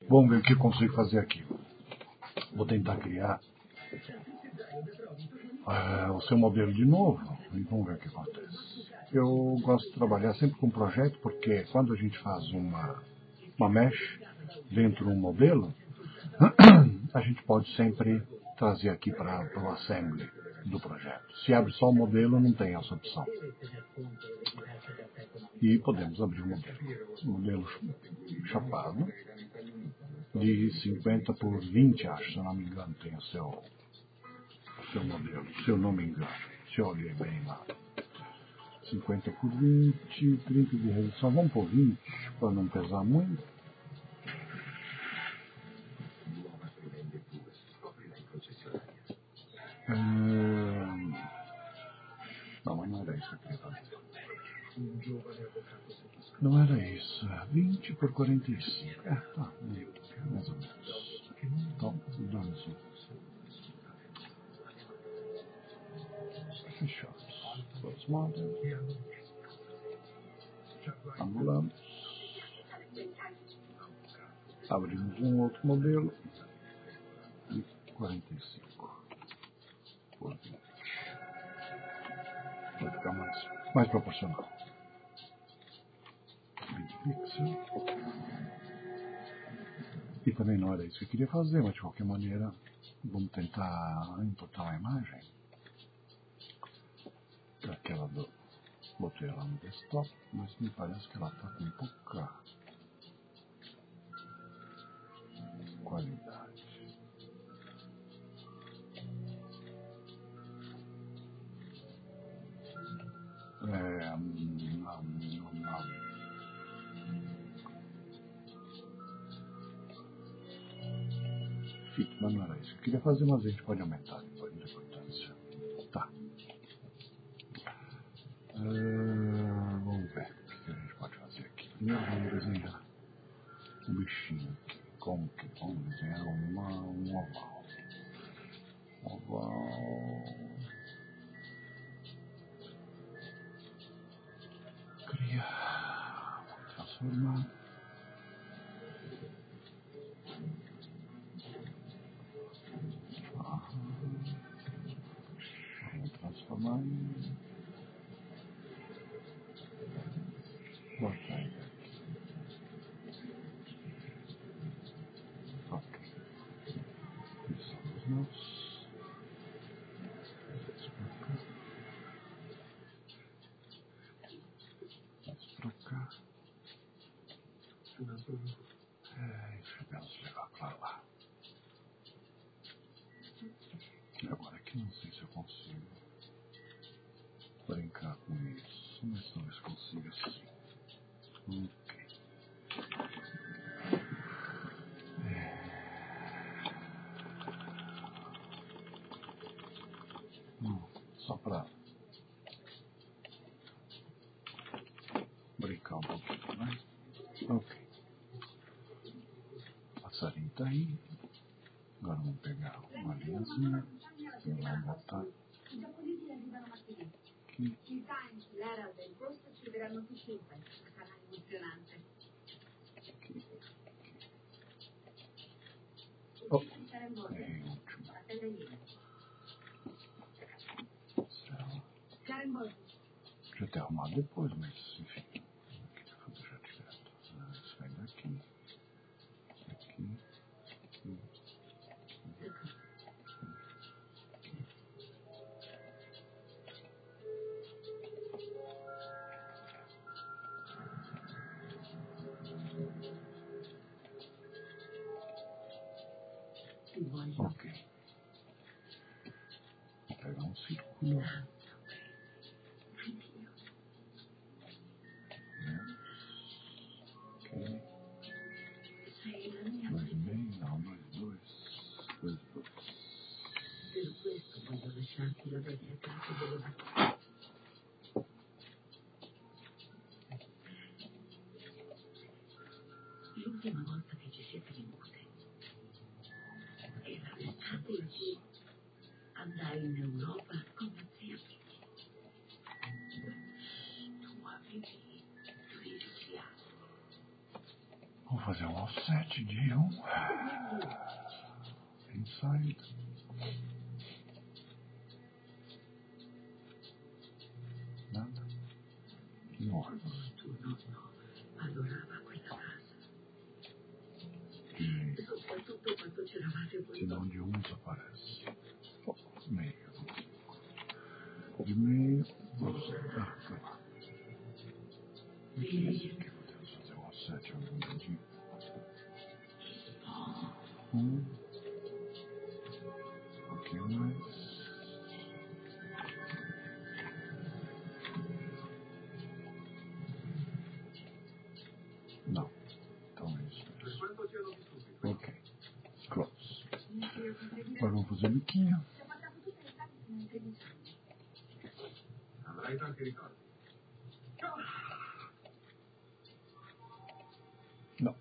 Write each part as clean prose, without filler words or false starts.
Vamos ver o que eu consigo fazer aqui. Vou tentar criar o seu modelo de novo e vamos ver o que acontece. Eu gosto de trabalhar sempre com projeto porque quando a gente faz uma mesh dentro de um modelo, a gente pode sempre trazer aqui para o assembly do projeto. Se abre só o modelo, não tem essa opção. E podemos abrir o modelo chapado de 50 por 20, acho, se eu não me engano, tem o seu modelo, se eu não me engano, se eu olhei bem lá. 50 por 20, 30 de redução, vamos por 20, para não pesar muito. Não, mas não era isso que eu queria fazer. Não era isso, 20 por 45, tá, mais ou menos. Então, dane-se. Fechamos. Close model. Anulamos. Abrimos um outro modelo. E 45 por 20. Vai ficar mais proporcional. 20 pixels. E também não era isso que eu queria fazer, mas de qualquer maneira, vamos tentar importar uma imagem. Aquela do... Botei ela no desktop, mas me parece que ela está com pouca qualidade. Mas não era isso que eu queria fazer, mas a gente pode aumentar depois da importância. Tá. Vamos ver o que a gente pode fazer aqui. Primeiro vamos desenhar um bichinho aqui. Como que vamos desenhar um oval? Criar. Transformar. Vamos transformar em... Botar ele aqui. Ok. Isso são os meus. Pra cá. Vamos levar pra lá. Agora aqui não sei se eu consigo brincar com isso, mas talvez consiga sim. Ok. Só para brincar um pouquinho, né? Ok. O passarinho tá aí. Agora vamos pegar uma linhazinha e vamos botar aqui. Oh, é o último. Podia ter arrumado depois, mas enfim. Aqui tá tudo já direto. Isso vai daqui. Aqui. Aqui. Ok. Vou pegar um círculo. Ok. 2,5, não, 2,2. 2,2. Per questo voglio lasciarti la vecchia casa dove va. L'ultima volta che ci siete venute era l'estate in cui andai in Europa con la zia Vicky. Tu avevi 13 anni. Vou fazer um offset de 1. side. Nada. No árvore. Tu nonno adorava quella casa. Direito. Soprattutto quando c'eravate voi. Sinal de 1 desaparece. Oh, meio. De meio. Ah, foi lá. Vedi. Que podemos fazer um 7 algum dedinho. Um pouquinho mais. Não. Então é isso mesmo. Ok. Close. Agora vamos fazer biquinho. Avrai tanti ricordi. Não.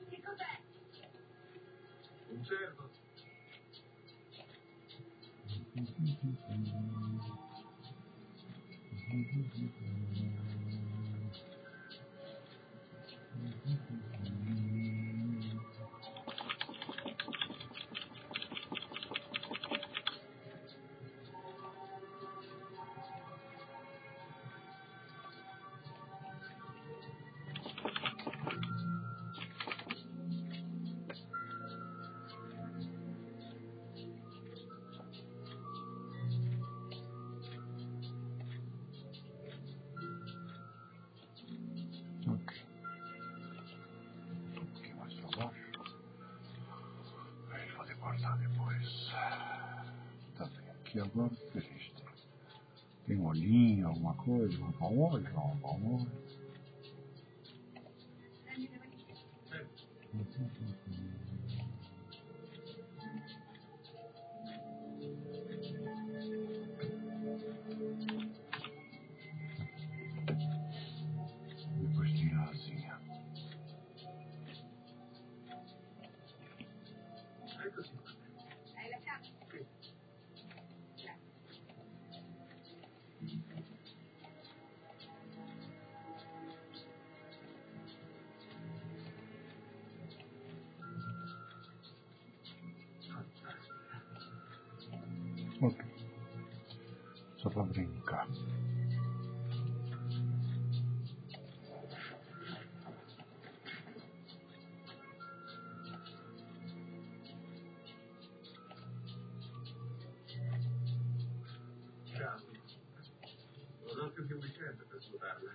Che cos'è? Un cervo. Ok. Um pouquinho mais para baixo. Aí vou cortar depois. Tá bem. Aqui agora o que a gente tem? Tem um olhinho, alguma coisa? Vamos para um olho? Vamos para um olho. Depois tem a asinha. Eccoci. Hai lasciato? Sì. Ok. Só para brincar. Ciao. Non ho più che un weekend per svuotarla.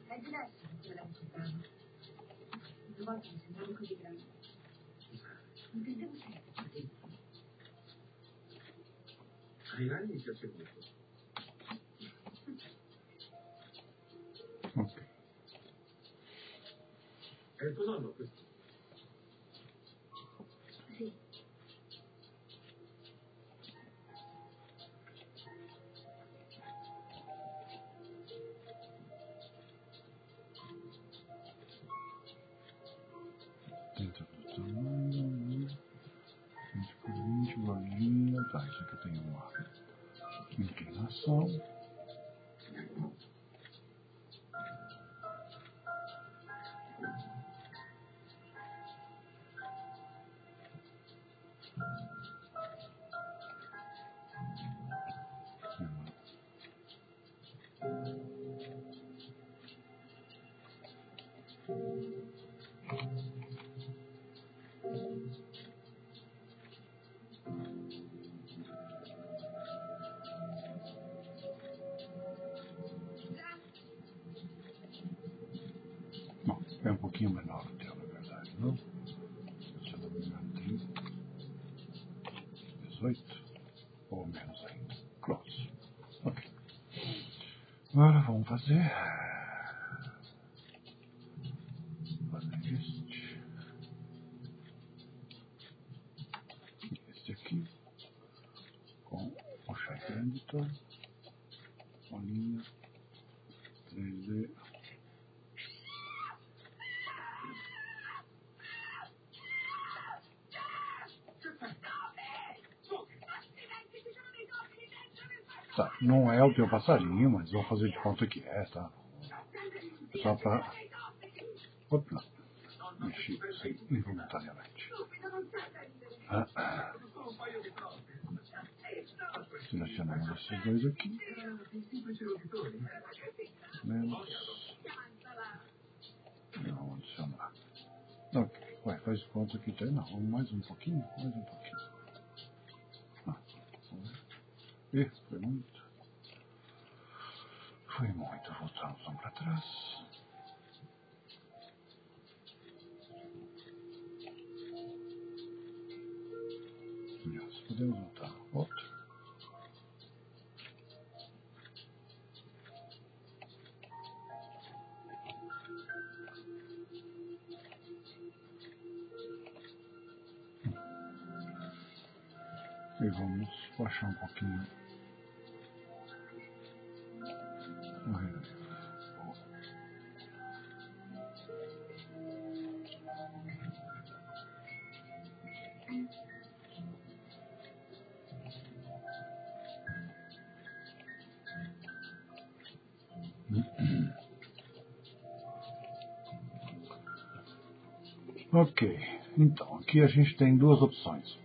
È diverso da come la ricordavo. Una volta mi sembrava così grande. Non credevo sempre qua dentro. Ai ragni mi piace molto. Ok. È il tuo nonno questo? Sì. Tenta do tamanho. 20 por 20, bolinha. Tá, isso aqui tem uma inclinação. Bom, é um pouquinho menor o teu, na verdade, não? Se eu não me engano, tem 18, ou menos ainda. Close. Ok. Agora vamos fazer este aqui com o Shape Editor, bolinha 3D. Tá, não é o teu passarinho, mas vou fazer de conta que é, tá? Só pra... Opa, mexi assim, involuntariamente. Selecionamos esses dois aqui. Menos. E vamos adicionar. Ok, ué, faz de conta que tem. Não, vamos mais um pouquinho, mais um pouquinho. E foi muito. Foi muito. Voltamos para trás. Aliás, podemos voltar. Outro. E vamos baixar um pouquinho. Ok, então aqui a gente tem duas opções.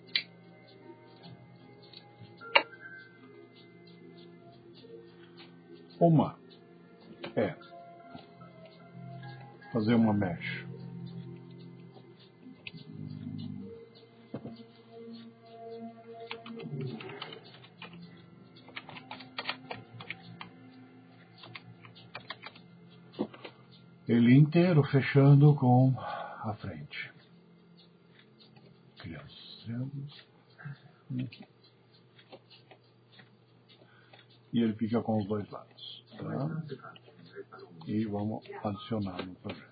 Uma é fazer uma mesh ele inteiro fechando com a frente. Criamos. E ele fica com os dois lados. Tá? E vamos adicionar no projeto.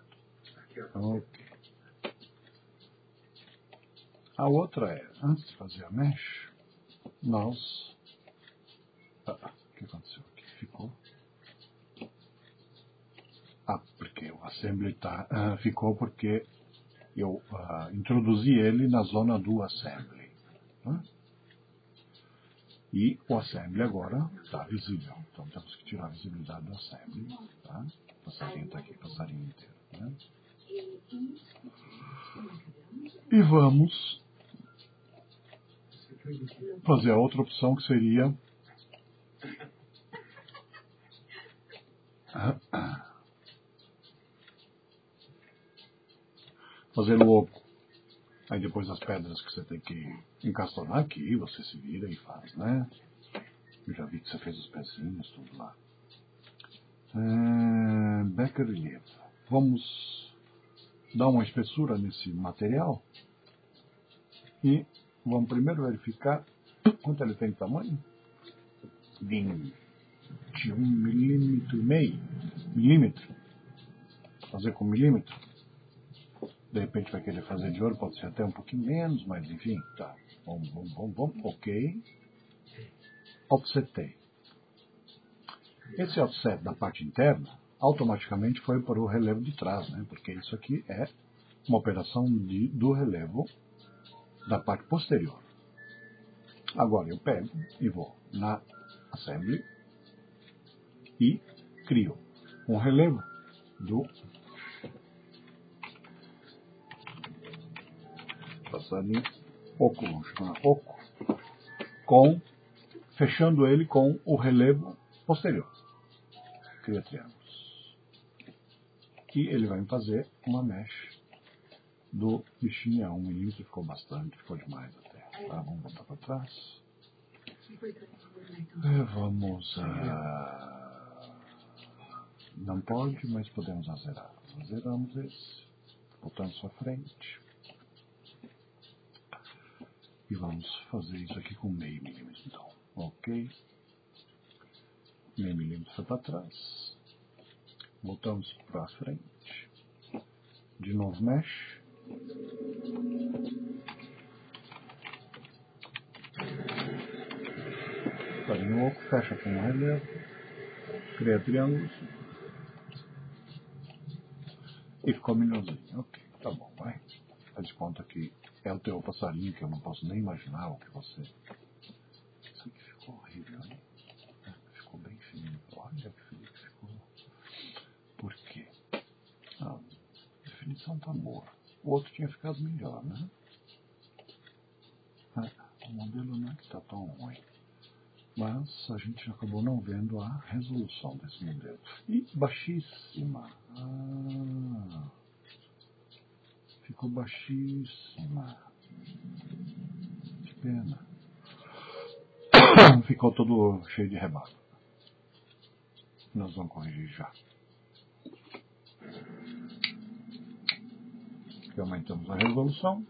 Ok. A outra é, antes de fazer a mesh, nós... o que aconteceu aqui? Ficou... porque o assembly ficou porque eu introduzi ele na zona do assembly. Tá? E o assembly agora está visível. Então temos que tirar a visibilidade do assembly. Tá? O passarinho está aqui, passarinho inteiro. Né? E vamos fazer a outra opção, que seria fazer logo. Aí depois as pedras que você tem que encastonar aqui, você se vira e faz, né? Eu já vi que você fez os pezinhos, tudo lá. Back relief. Vamos dar uma espessura nesse material e vamos primeiro verificar quanto ele tem de tamanho. 21 milímetro e meio. Milímetro. Fazer com milímetro. De repente vai querer fazer de ouro, pode ser até um pouquinho menos, mas enfim, tá. Vamos. Ok. Offsetei. Esse offset da parte interna automaticamente foi para o relevo de trás, né? Porque isso aqui é uma operação do relevo da parte posterior. Agora eu pego e vou na Assembly e crio um relevo do passarinho oco, vamos chamar oco, fechando ele com o relevo posterior. Cria triângulos. E ele vai me fazer uma mesh do bichinho. 1 milímetro, ficou bastante, ficou demais até. Tá, vamos voltar para trás. Vamos não pode, mas podemos azerar. Zeramos esse, botamos para frente. E vamos fazer isso aqui com meio milímetro, então. Ok. Meio milímetro foi para trás. Voltamos para frente. De novo mesh. Farinha oco, fecha com um relevo. Cria triângulos. E ficou melhorzinho. Ok, tá bom, vai. Faz conta que é o teu passarinho, que eu não posso nem imaginar o que você... Isso aqui ficou horrível, hein? Ficou bem fininho. Olha que feio que ficou. Por quê? A definição tá boa. O outro tinha ficado melhor, né? O modelo não é que tá tão ruim. Mas a gente acabou não vendo a resolução desse modelo. E baixíssima. Ficou baixíssima. Que pena. Ficou todo cheio de rebarba. Nós vamos corrigir já. Aqui aumentamos a resolução.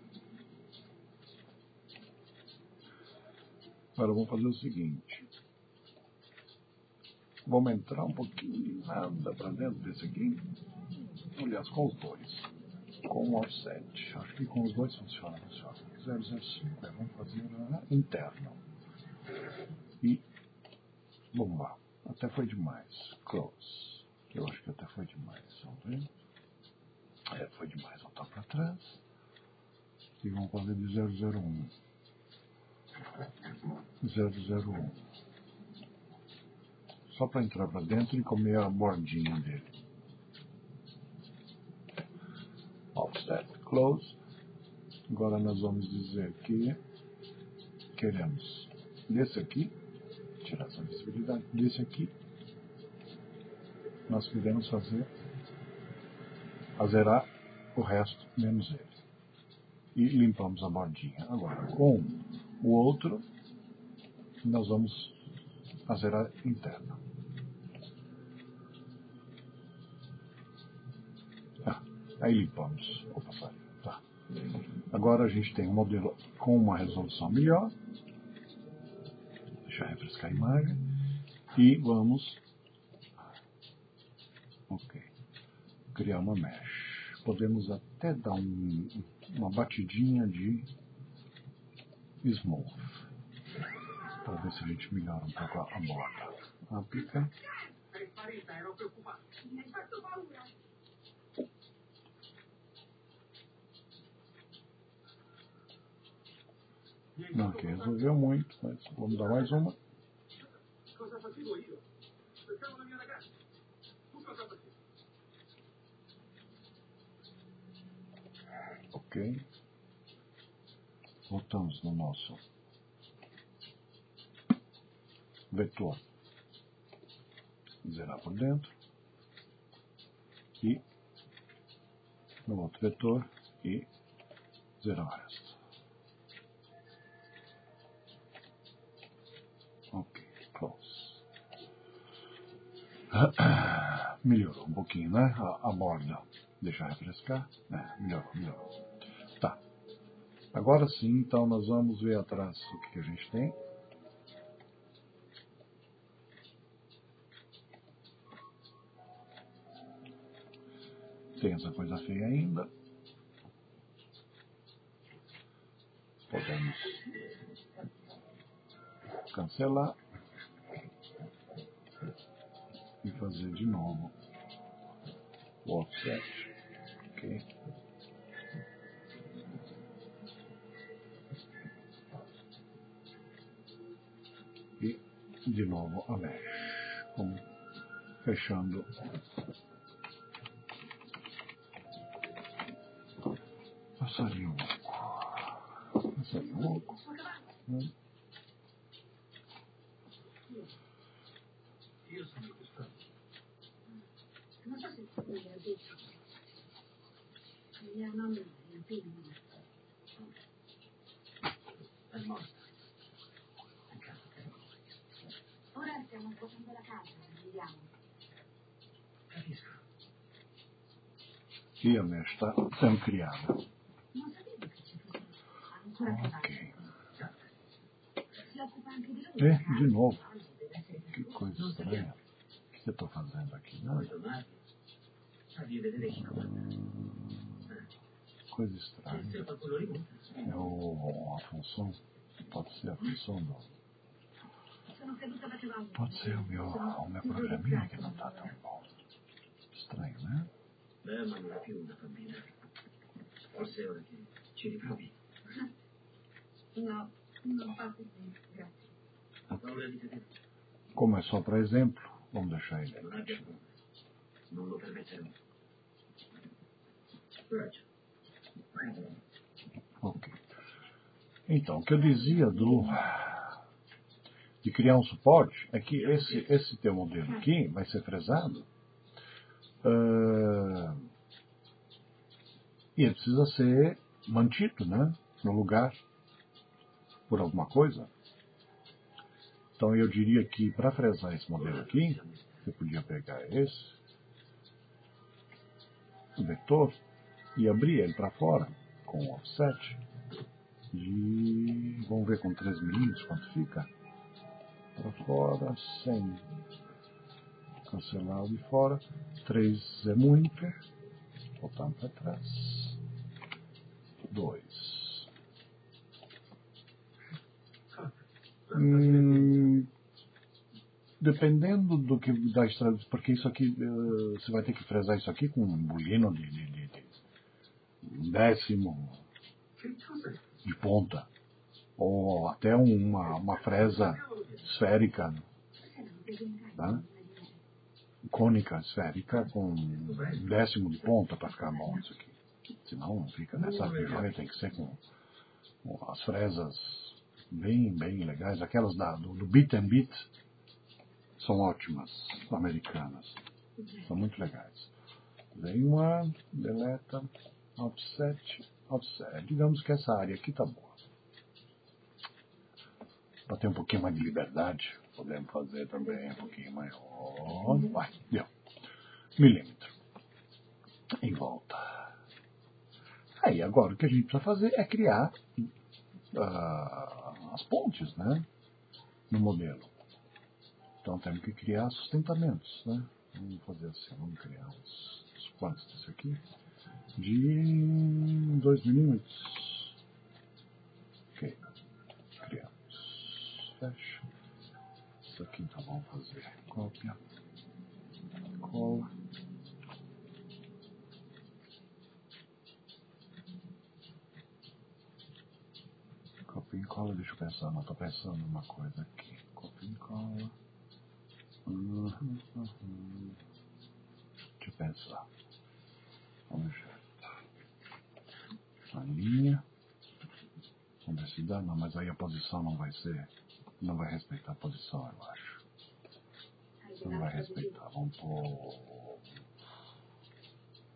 Agora vamos fazer o seguinte. Vamos entrar um pouquinho de nada para dentro desse aqui. Aliás, com os dois. Com o offset. Acho que com os dois funciona. 005. Vamos fazer interno. E vamos lá. Até foi demais. Close. Eu acho que até foi demais. Vamos ver. Foi demais. Voltar para trás. E vamos fazer de 001. 001. Só para entrar para dentro e comer a bordinha dele. Offset close. Agora nós vamos dizer que queremos desse aqui, tirar essa visibilidade, desse aqui, nós queremos fazer, zerar o resto menos ele. E limpamos a bordinha. Agora, com o outro, nós vamos zerar interna. Aí limpamos o passarinho. Tá. Agora a gente tem um modelo com uma resolução melhor. Deixa eu refrescar a imagem. E vamos criar uma mesh. Podemos até dar uma batidinha de smooth. Para ver se a gente melhora um pouco a borda. Aplica. Não, que resolveu muito, mas vamos dar mais uma. Ok. Voltamos no nosso vetor. Zerar por dentro. E no outro vetor. E zerar o resto. Ok, close. Melhorou um pouquinho, né? A borda. Deixa eu refrescar. Melhorou. Tá. Agora sim, então nós vamos ver atrás o que a gente tem. Tem essa coisa feia ainda. Podemos cancelar e fazer de novo o offset. Ok. E de novo a mesh, como fechando passarinho louco. Non so se tu mi hai detto. Mia nonna è appena ora stiamo svuotando la casa, andiamo. Capisco. E a mesh está sendo criada. Non sapevo che ci fosse ancora Ok. De novo. Que coisa estranha. O que eu estou fazendo aqui? Nada. Coisa estranha. É a função. Pode ser a função do... Pode ser o meu programinha que não está tão bom. Estranho, né? Não faço isso, graças. Como é só para exemplo, vamos deixar ele aqui. Ok. Então, o que eu dizia de criar um suporte é que esse teu modelo aqui vai ser fresado e ele precisa ser mantido, né, no lugar por alguma coisa. Então eu diria que para fresar esse modelo aqui, eu podia pegar esse vetor e abrir ele para fora com o offset de, vamos ver com 3 milímetros quanto fica, para fora, sem cancelar o de fora, 3 é muito, voltando para trás, 2. Dependendo da estrada, porque isso aqui, você vai ter que fresar isso aqui com um bolieno de 10º de ponta, ou até uma fresa esférica, tá? Cônica esférica com 10º de ponta para ficar bom isso aqui. Senão não fica nessa joia, tem que ser com as fresas bem legais, aquelas do Beat and Beat são ótimas, americanas, são muito legais. Vem uma, deleta, offset. Digamos que essa área aqui tá boa. Para ter um pouquinho mais de liberdade, podemos fazer também um pouquinho maior. Vai, deu. Milímetro. Em volta. Aí agora o que a gente precisa fazer é criar as pontes, né, no modelo. Então temos que criar sustentamentos, né? Vamos fazer assim, vamos criar uns quantos desse aqui? De 2 milímetros. Ok. Criamos. Fecha. Isso aqui então vamos fazer cópia. Cola. Copia e cola, deixa eu pensar, não estou pensando numa coisa aqui. Copia e cola. Deixa eu pensar. Vamos ver. A linha. Vamos ver se dá, não, mas aí a posição não vai respeitar a posição, eu acho. Não vai respeitar. Vamos pôr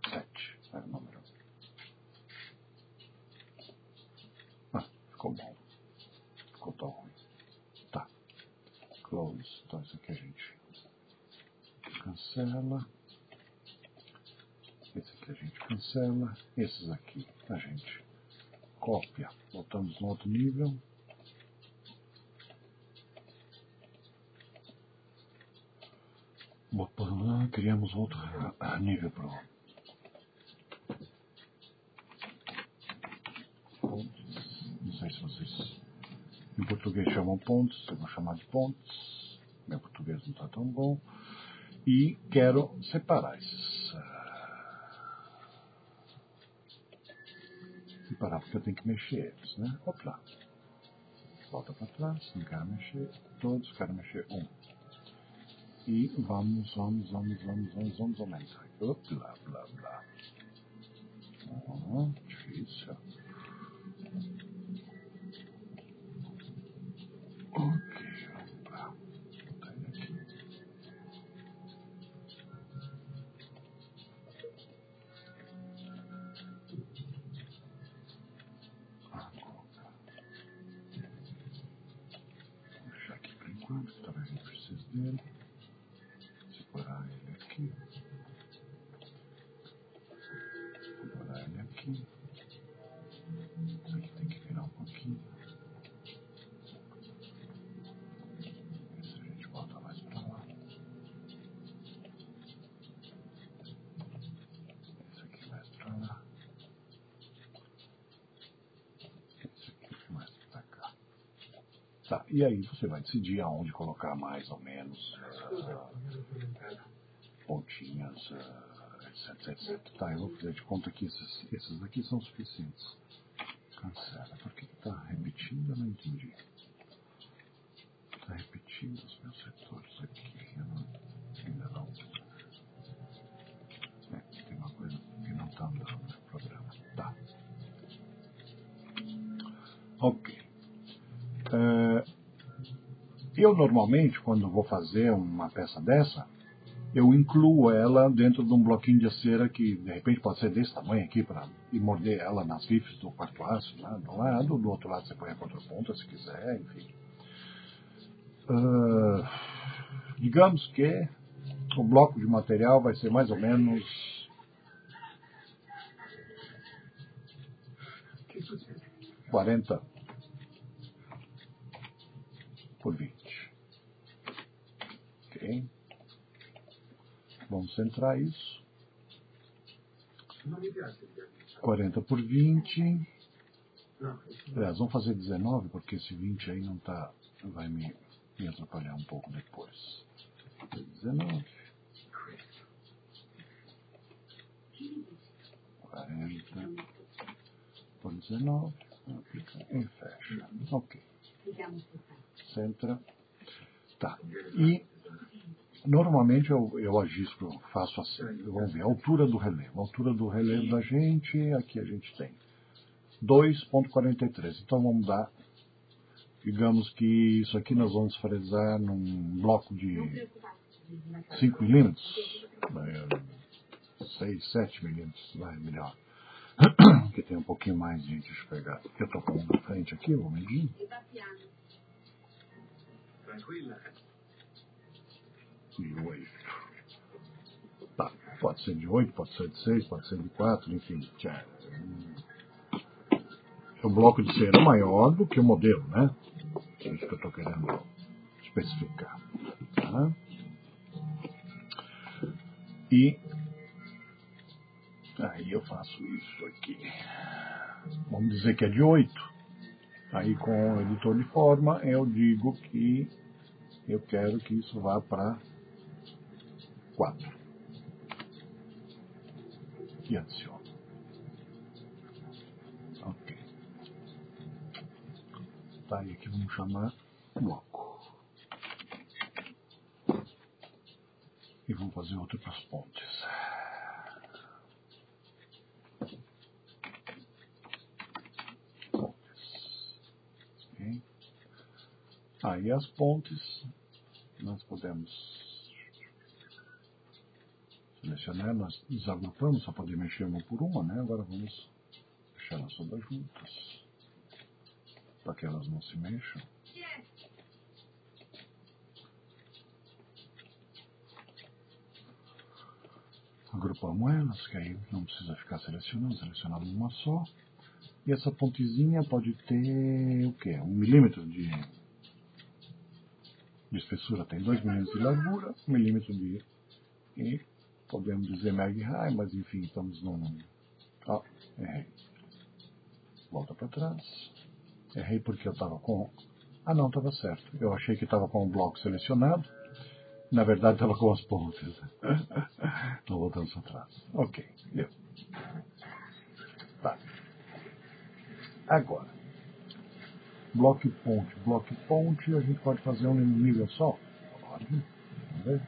7. É o número. Ficou bom. Ficou tão ruim. Tá. Close. Então isso aqui a gente cancela. Esse aqui a gente cancela. Esses aqui a gente cópia. Voltamos no outro nível. Criamos outro nível para pontos. Não sei se vocês em português chamam pontos, eu vou chamar de pontos. Meu português não está tão bom. E quero separar esses. Separar porque eu tenho que mexer eles, né? Opa. Volta para trás, não quero mexer todos, quero mexer um. E vamos aumentar. Blá, blá, blá. Difícil. Ok, vamos lá. Botar ele aqui. Vou deixar aqui por enquanto, talvez não precise dele. Segurar ele aqui. Segurar ele aqui. Isso aqui tem que virar um pouquinho. Tá, e aí você vai decidir aonde colocar mais ou menos pontinhas, etc, etc. Tá, eu vou fazer de conta que esses aqui são suficientes. Cancela. Por que está repetindo? Eu não entendi. Está repetindo os meus setores aqui. Ainda não. Tem uma coisa que não está andando no programa. Tá. Ok. Eu normalmente, quando vou fazer uma peça dessa, eu incluo ela dentro de um bloquinho de cera que de repente pode ser desse tamanho aqui e morder ela nas rifes do quarto aço, né? Do lado, do outro lado você põe a contraponta se quiser, enfim. Digamos que o bloco de material vai ser mais ou menos 40 por 20. Ok? Vamos centrar isso. 40 por 20. Aliás, vamos fazer 19, porque esse 20 aí não tá, vai me atrapalhar um pouco depois. 19. 40 por 19. Aplica e fecha. Ok. Centra. Tá. E normalmente eu agisto, faço assim. Vamos ver, a altura do relevo. A altura do relevo da gente, aqui a gente tem 2,43. Então vamos dar, digamos que isso aqui nós vamos fresar num bloco de 5 milímetros, 6, 7 milímetros, vai melhor. Que tem um pouquinho mais de, deixa eu pegar, eu tô com um na frente aqui, vou medir. De 8. Tá, pode ser de 8, pode ser de 6, pode ser de 4, enfim. O bloco de cera é maior do que o modelo, né? É isso que eu estou querendo especificar. Tá? E aí eu faço isso aqui. Vamos dizer que é de 8. Aí com o editor de forma eu digo que eu quero que isso vá para 4. E adiciono. Ok. Tá, e aqui vamos chamar bloco. E vamos fazer outro para as pontes. Okay. Aí as pontes nós podemos selecionar, nós desagrupamos para poder mexer uma por uma, né? Agora vamos deixar elas todas juntas para que elas não se mexam. Agrupamos elas, que aí não precisa ficar selecionando uma só. E essa pontezinha pode ter o quê? 1 milímetro de espessura, tem 2 milímetros de largura, 1 milímetro de... E podemos dizer mag high, mas enfim, estamos num... Errei. Volta para trás. Errei porque eu estava com... não, estava certo. Eu achei que estava com o bloco selecionado. Na verdade, estava com as pontas. Então, voltamos para trás. Ok, deu. Tá. Agora, bloco e ponte, a gente pode fazer um nível só? Pode. Vamos ver.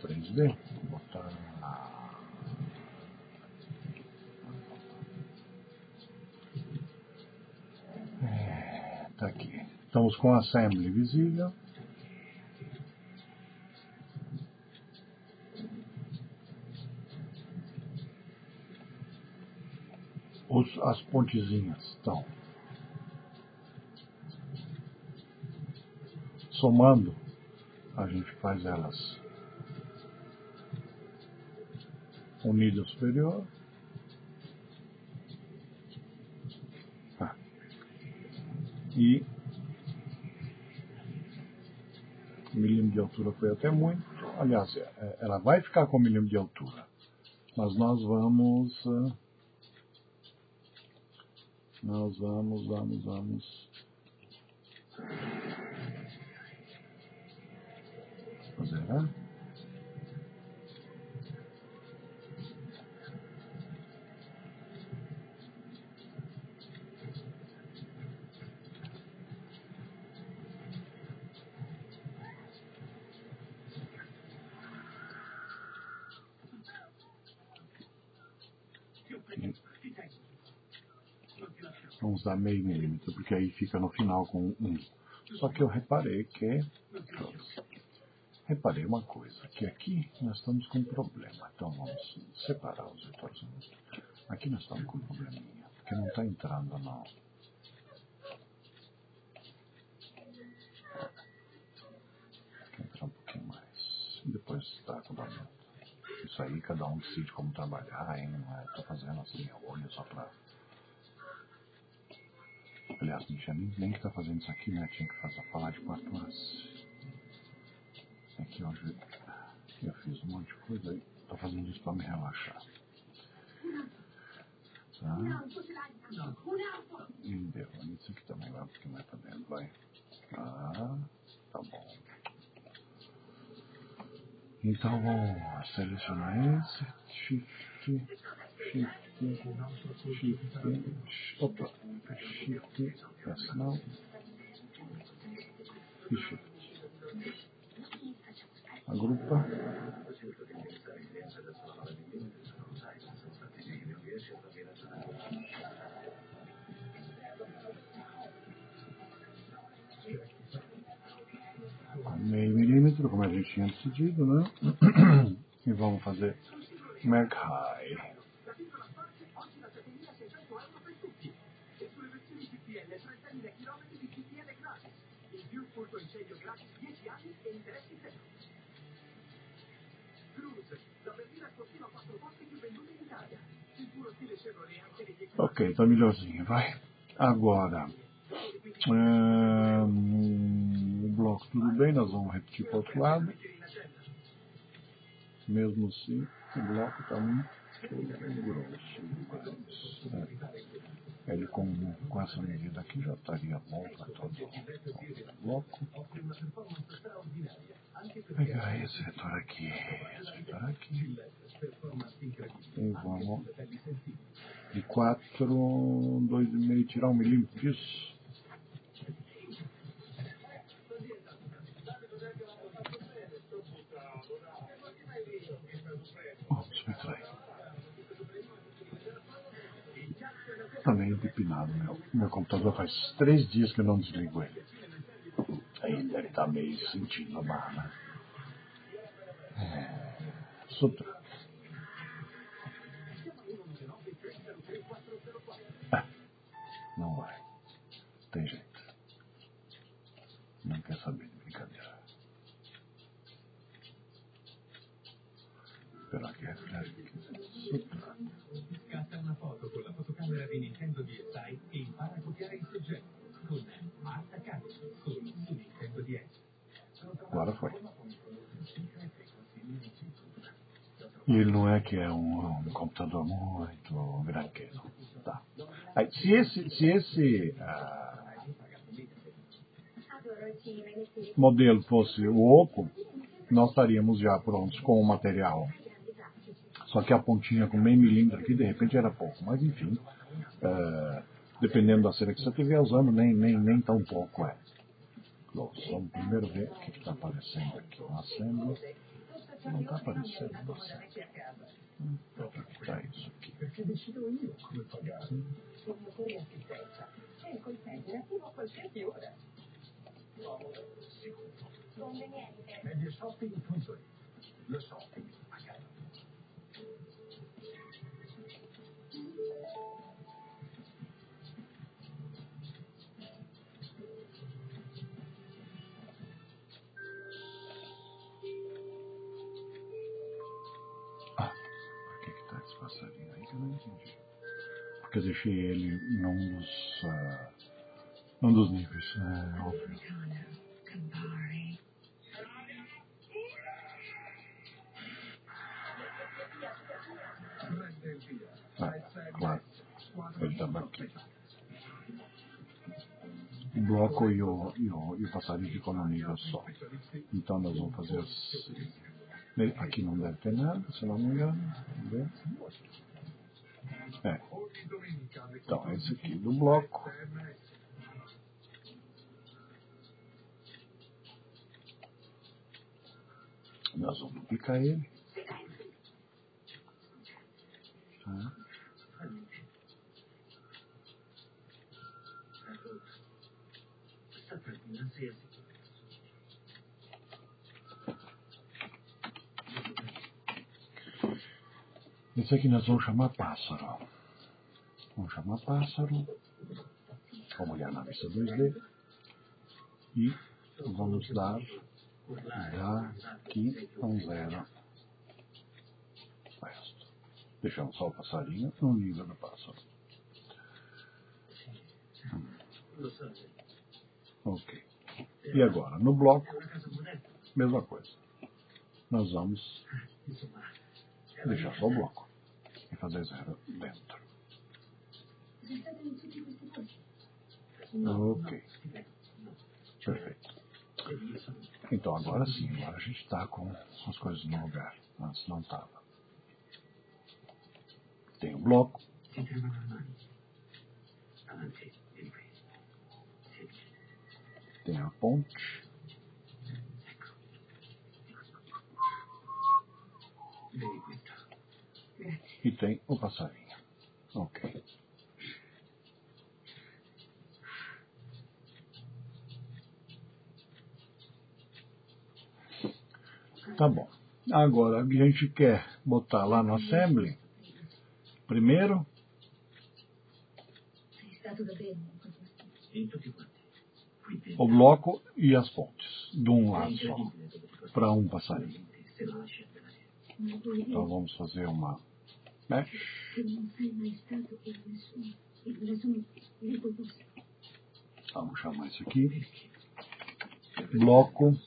3D. Vou botar... Tá aqui. Estamos com a assembly visível. As pontezinhas estão somando, a gente faz elas unida superior. E milímetro de altura foi até muito. Aliás, ela vai ficar com milímetro de altura, mas nós vamos Fazer, vamos dar meio milímetro, porque aí fica no final com 1. Só que eu reparei uma coisa, que aqui nós estamos com um problema. Então vamos separar os vetores. Aqui nós estamos com um probleminha, porque não está entrando não. Tem que entrar um pouquinho mais. Depois está acabamento. Isso aí cada um decide como trabalhar, hein? Não estou fazendo assim, olho só para... Aliás, Michel, nem que está fazendo isso aqui, né? Tinha que falar de 4 horas. Aqui hoje eu fiz um monte de coisa aí. Estou fazendo isso para me relaxar. Tá? E deu. Isso aqui também vai um pouquinho mais para dentro, vai. Ah, tá bom. Então vamos selecionar esse. Shift. Opa. Shift. Essa não. E Shift. Agrupa. Meio milímetro, como a gente tinha decidido, né? E vamos fazer Merc High. Ok, tá melhorzinho, vai. Agora, o bloco tudo bem, nós vamos repetir para o outro lado. Mesmo assim, o bloco está muito grosso demais. Ele com essa medida aqui já estaria bom para todo o bloco. Pegar esse vetor aqui, e vamos de 4, 2,5, tirar 1 milímetro disso. Subtrai. Tá meio depinado, meu computador faz 3 dias que eu não desligo ele. Ainda ele tá meio sentindo a barra, né? Subtrai. Não vai. Tem jeito. Não quer saber de brincadeira. Esperar que reflete. Subtrai. Scatta una foto con la fotocamera di Nintendo DSi e impara a copiare il soggetto con Art Academy, solo su Nintendo DS. Agora foi. E ele não é que é um computador muito grande, não. Tá. Aí, se esse modelo fosse o Oppo, nós estaríamos já prontos com o material. Só que a pontinha com meio milímetro aqui, de repente era pouco. Mas enfim, dependendo da cena que você estiver usando, nem tão pouco é. Bom, vamos primeiro ver o que está aparecendo aqui. Uma assembly. Não está aparecendo na assembly. Tá isso aqui. Por que está esse passarinho aí que eu não entendi? Porque eu deixei ele num dos níveis, óbvio. Claro, ele estava aqui. o bloco e o passarinho ficam no nível só. Então nós vamos fazer assim. Aqui não deve ter nada, se não me engano. Vamos ver. Então, esse aqui do bloco. Nós vamos duplicar ele. Tá. Esse aqui nós vamos chamar pássaro. Vamos chamar pássaro. Vamos olhar na vista 2D. E vamos dar daqui a um 0. Deixamos só o passarinho no nível do pássaro. Ok. E agora, no bloco, mesma coisa. Nós vamos deixar só o bloco e fazer 0 dentro. Ok. Perfeito. Então agora sim, agora a gente está com as coisas no lugar. Antes não estava. Tem o bloco. Tem a ponte. E tem o passarinho. Ok. Tá bom. Agora a gente quer botar lá no Assembly. Primeiro. O bloco e as pontes. De um lado só. Para um passarinho. Então vamos fazer uma mesh. Vamos chamar isso aqui. Bloco.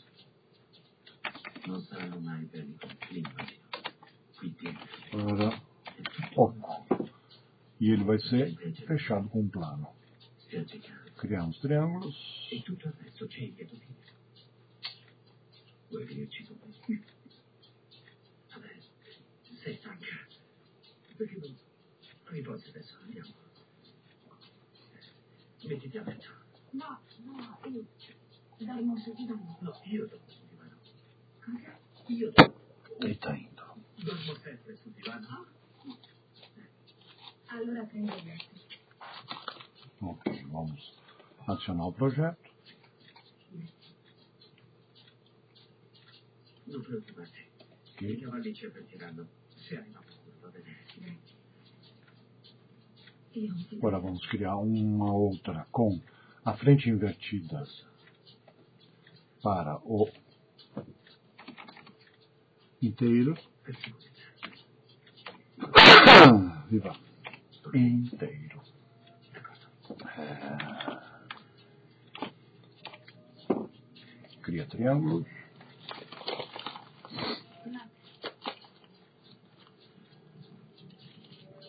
Para oco. E ele vai ser fechado com um plano. Criamos triângulos. E está indo. Ok, vamos adicionar o projeto. Okay. Agora vamos criar uma outra com a frente invertida para o inteiro. Viva! Inteiro. Cria triângulo.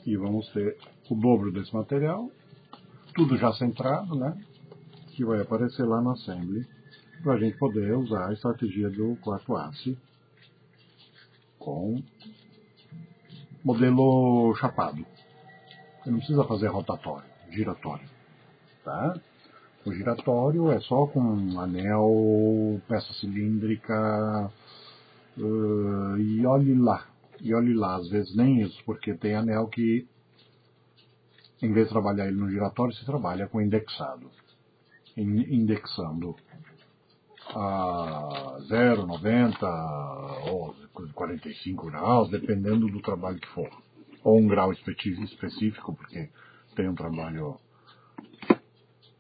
E vamos ter o dobro desse material. Tudo já centrado, né? Que vai aparecer lá no Assembly. Para a gente poder usar a estratégia do quarto asse com modelo chapado. Você não precisa fazer rotatório, giratório. Tá? O giratório é só com anel, peça cilíndrica e olhe lá. E olhe lá, às vezes nem isso, porque tem anel que, em vez de trabalhar ele no giratório, se trabalha com indexado. Indexando a 0, 90 ou 45 graus, dependendo do trabalho que for. Ou um grau específico, porque tem um trabalho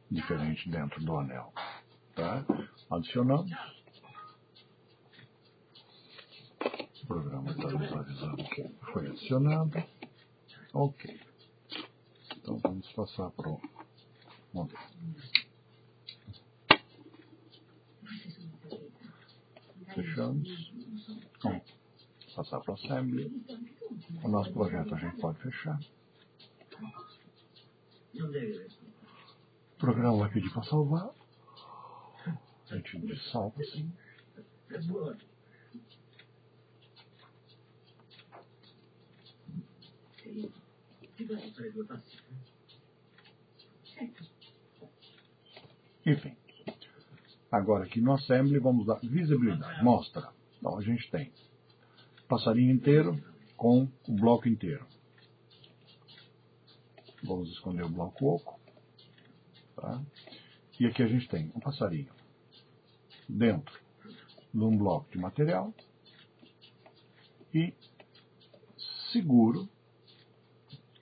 diferente dentro do anel. Tá? Adicionamos. O programa está nos avisando que foi adicionado. Ok. Então vamos passar para o modelo. Fechamos. Vamos passar para o Assembly. O nosso projeto a gente pode fechar. programa vai pedir para salvar. A gente salva assim. Enfim. Agora aqui no Assembly vamos dar visibilidade. Mostra. Então a gente tem passarinho inteiro com o bloco inteiro. Vamos esconder o bloco oco. Tá? E aqui a gente tem um passarinho dentro de um bloco de material e seguro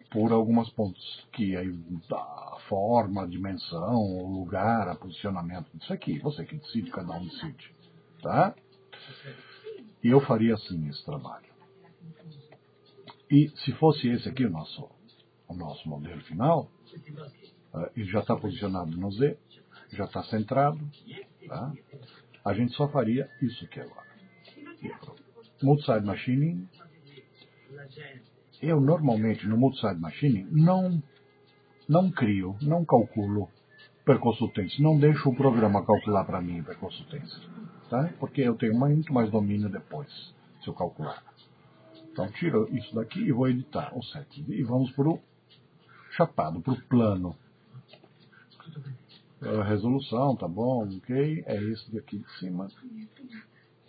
por algumas pontos, que aí a forma, a dimensão, o lugar, o posicionamento disso aqui. Você que decide, cada um decide. Tá? E eu faria assim esse trabalho. E se fosse esse aqui o nosso modelo final, ele já está posicionado no Z, já está centrado, tá? A gente só faria isso aqui agora. Multi-side machining. Eu normalmente no multi-side machining não crio, não calculo percussutência, não deixo o programa calcular para mim percussutência, tá? Porque eu tenho muito mais domínio depois, se eu calcular. Então tiro isso daqui e vou editar o set. E vamos para o chapado, para o plano. Resolução, tá bom, ok. É esse daqui de cima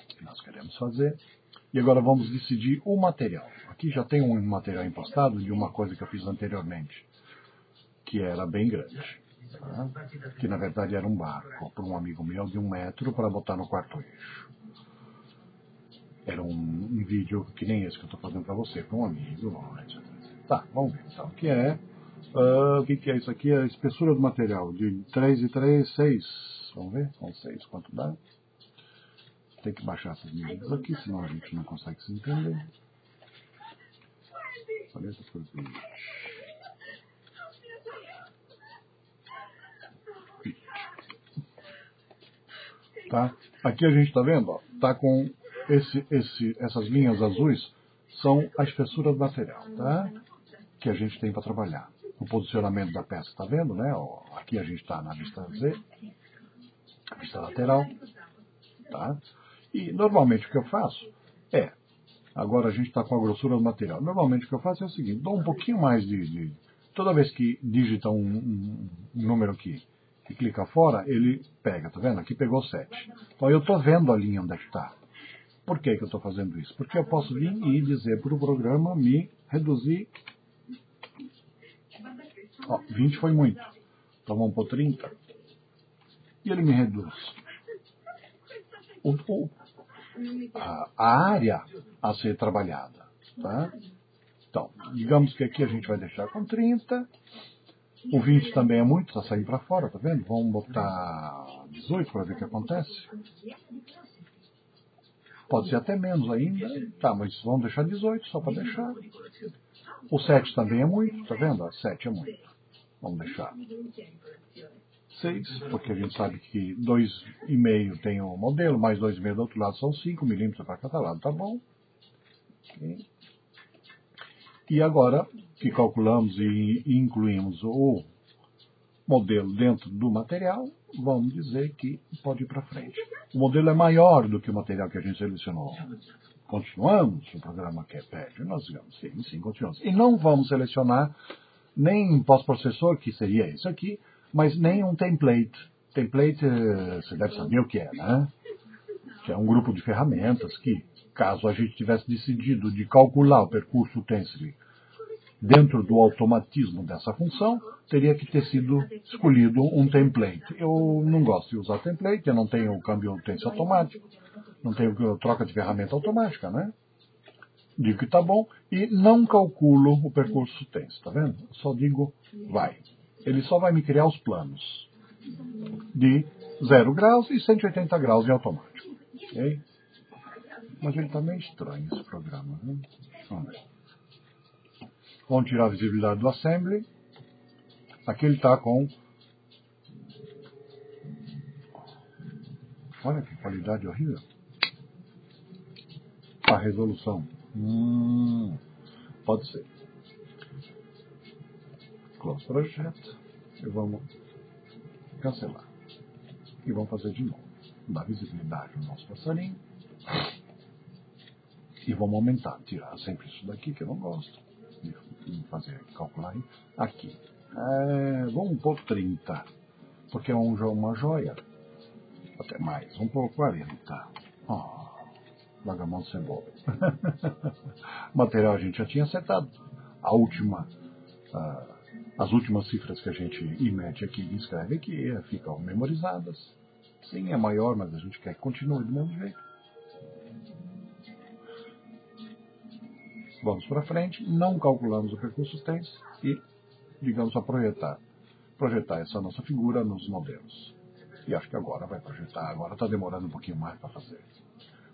que nós queremos fazer. E agora vamos decidir o material. Aqui já tem um material impostado de uma coisa que eu fiz anteriormente, que era bem grande. Tá? Que na verdade era um barco, por um amigo meu, de 1 metro para botar no quarto eixo. Era um vídeo que nem esse que eu estou fazendo para você, para um amigo, etc. Tá, vamos ver então. O que é isso aqui? A espessura do material de 3 e 3, 6. Vamos ver? São 6, quanto dá? Tem que baixar essas medidas aqui, senão a gente não consegue se entender. 40 por 20. Tá? Aqui a gente está vendo, ó, tá com essas linhas azuis, são a espessura do material, tá? Que a gente tem para trabalhar. O posicionamento da peça, tá vendo, né? Ó, aqui a gente está na vista Z, vista lateral, tá? E normalmente o que eu faço agora a gente está com a grossura do material. Normalmente o que eu faço é o seguinte, dou um pouquinho mais toda vez que digita um número aqui e clica fora, ele pega, tá vendo? Aqui pegou 7. Então eu estou vendo a linha onde é que está. Por que eu estou fazendo isso? Porque eu posso vir e dizer para o programa me reduzir. Ó, 20 foi muito. Então vamos por 30. E ele me reduz a área a ser trabalhada. Tá? Então, digamos que aqui a gente vai deixar com 30. O 20 também é muito, está saindo para fora, tá vendo? Vamos botar 18 para ver o que acontece. Pode ser até menos ainda. Tá, mas vamos deixar 18 só para deixar. O 7 também é muito, tá vendo? 7 é muito. Vamos deixar 6, porque a gente sabe que 2,5 tem o modelo, mais 2,5 do outro lado são 5 milímetros para cada lado, tá bom? Okay. E agora que calculamos e incluímos o modelo dentro do material, vamos dizer que pode ir para frente. O modelo é maior do que o material que a gente selecionou. Continuamos, o programa quer pede, nós digamos, sim, continuamos. E não vamos selecionar nem pós-processor, que seria isso aqui, mas nem um template. Template, você deve saber o que é, né? Que é um grupo de ferramentas que, caso a gente tivesse decidido de calcular o percurso tensile dentro do automatismo dessa função, teria que ter sido escolhido um template. Eu não gosto de usar template, eu não tenho câmbio tensile automático, não tenho troca de ferramenta automática, né? Digo que tá bom e não calculo o percurso tensile, tá vendo? Eu só digo vai. Ele só vai me criar os planos de 0 graus e 180 graus em automático. Ok? Mas ele está meio estranho esse programa, né? Vamos ver. Vamos tirar a visibilidade do Assembly. Aqui ele está com... Olha que qualidade horrível. A resolução. Pode ser. Close Project. E vamos cancelar. E vamos fazer de novo. Dar visibilidade no nosso passarinho. E vamos aumentar, tirar sempre isso daqui que eu não gosto. E fazer, calcular aqui. Vamos pôr 30. Porque é uma joia. Até mais. Vamos pôr 40. Vagabundo cebola. Material a gente já tinha acertado. As últimas cifras que a gente mete aqui e escreve aqui ficam memorizadas. Sim, é maior, mas a gente quer que continue do mesmo jeito. Vamos para frente, não calculamos o percurso extenso e, digamos, a projetar essa nossa figura nos modelos. E acho que agora vai projetar, agora está demorando um pouquinho mais para fazer.